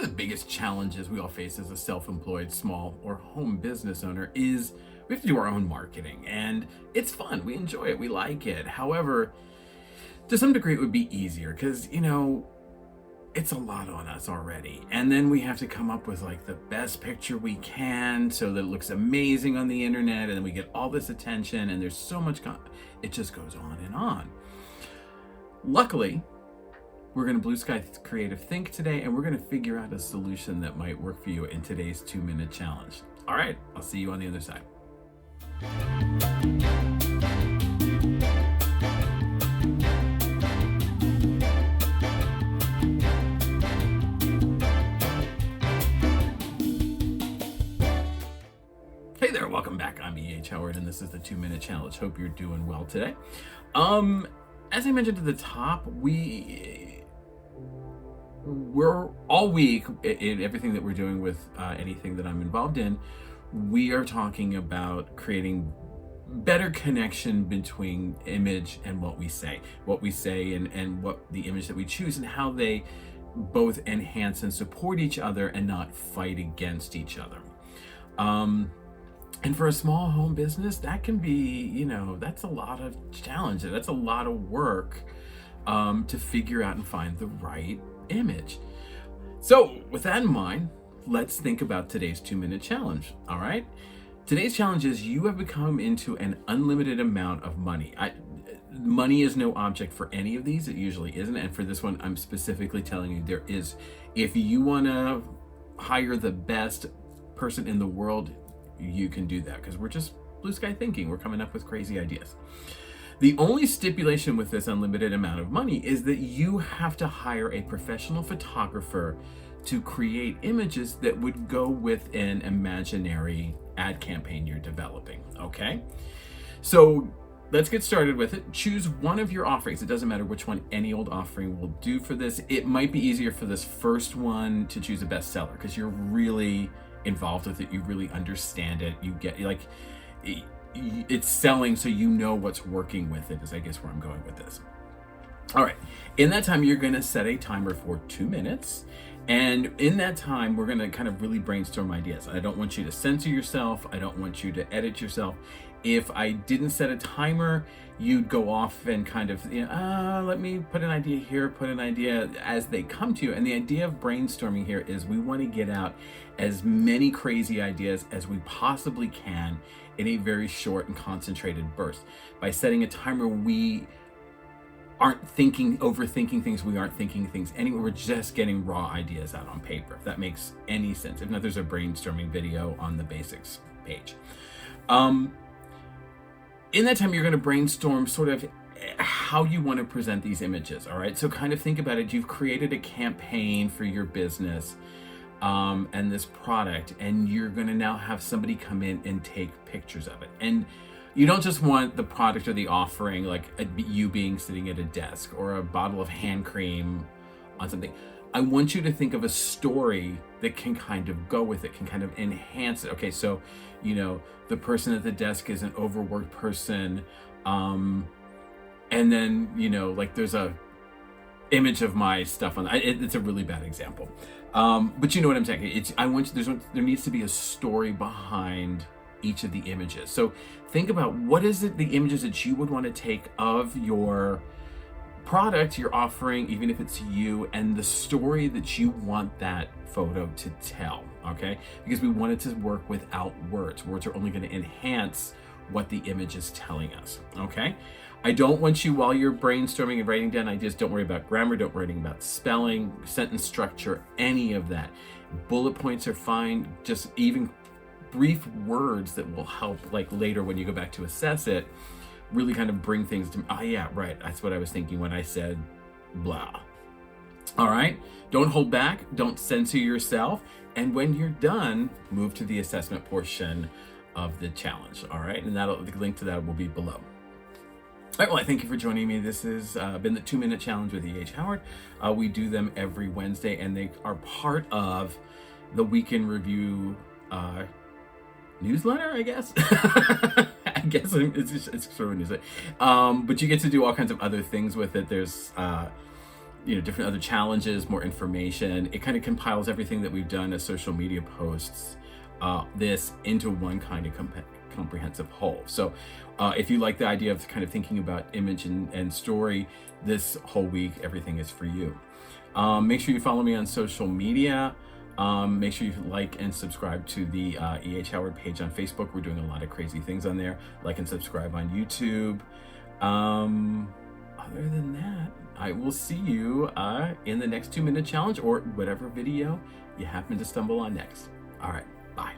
of the biggest challenges we all face as a self-employed small or home business owner is we have to do our own marketing, and it's fun. We enjoy it. We like it. However, to some degree, it would be easier because, it's a lot on us already. And then we have to come up with like the best picture we can so that it looks amazing on the internet, and then we get all this attention, and there's so much, it just goes on and on. Luckily, we're going to blue sky creative think today, and we're going to figure out a solution that might work for you in today's 2-minute challenge. All right, I'll see you on the other side. Hey there, welcome back. I'm E.H. Howard, and this is the 2-minute challenge. Hope you're doing well today. As I mentioned at the top, we're all week in everything that we're doing with anything that I'm involved in, we are talking about creating better connection between image and what we say and what the image that we choose, and how they both enhance and support each other and not fight against each other. And for a small home business, that can be, that's a lot of challenge. That's a lot of work to figure out and find the right image. So with that in mind, let's think about today's 2-minute challenge. All right. Today's challenge is you have become into an unlimited amount of money. Money is no object for any of these. It usually isn't. And for this one, I'm specifically telling you there is. If you want to hire the best person in the world, you can do that, because we're just blue sky thinking. We're coming up with crazy ideas. The only stipulation with this unlimited amount of money is that you have to hire a professional photographer to create images that would go with an imaginary ad campaign you're developing. Okay? So let's get started with it. Choose one of your offerings. It doesn't matter which one, any old offering will do for this. It might be easier for this first one to choose a bestseller, because you're really involved with it. You really understand it. You get it's selling, so you know what's working with it, is I guess where I'm going with this. All right. In that time, you're going to set a timer for 2 minutes. And in that time, we're going to kind of really brainstorm ideas. I don't want you to censor yourself. I don't want you to edit yourself. If I didn't set a timer, you'd go off and kind of, let me put an idea here, put an idea as they come to you. And the idea of brainstorming here is we want to get out as many crazy ideas as we possibly can in a very short and concentrated burst. By setting a timer, we aren't overthinking things. We aren't thinking things anywhere. We're just getting raw ideas out on paper, if that makes any sense. If not, there's a brainstorming video on the basics page. In that time, you're going to brainstorm sort of how you want to present these images. All right. So kind of think about it. You've created a campaign for your business and this product, and you're going to now have somebody come in and take pictures of it. And you don't just want the product or the offering, like you being sitting at a desk or a bottle of hand cream on something. I want you to think of a story that can kind of go with it, can kind of enhance it. Okay, so, the person at the desk is an overworked person. And then, there's a image of my stuff on it's a really bad example. But you know what I'm saying? There needs to be a story behind each of the images. So think about what is it, the images that you would want to take of your product you're offering, even if it's you, and the story that you want that photo to tell. Okay, because we want it to work without words. Words are only going to enhance what the image is telling us. Okay, I don't want you, while you're brainstorming and writing down ideas, don't worry about grammar, don't worry about spelling, sentence structure, any of that. Bullet points are fine. Just even brief words that will help, like later when you go back to assess it, really kind of bring things to, yeah, right, that's what I was thinking when I said blah. All right, don't hold back, don't censor yourself, and when you're done, move to the assessment portion of the challenge. All right, and the link to that will be below. All right, well, I thank you for joining me. This has been the 2-minute challenge with E.H. Howard. We do them every Wednesday, and they are part of the Weekend Review newsletter, I guess. I guess it's sort of a newsletter. But you get to do all kinds of other things with it. There's different other challenges, more information. It kind of compiles everything that we've done as social media posts, this into one kind of comprehensive whole. So if you like the idea of kind of thinking about image and story this whole week, everything is for you. Make sure you follow me on social media. Make sure you like and subscribe to the E.H. Howard page on Facebook. We're doing a lot of crazy things on there. Like and subscribe on YouTube. Other than that, I will see you in the next 2-minute challenge or whatever video you happen to stumble on next. All right, bye.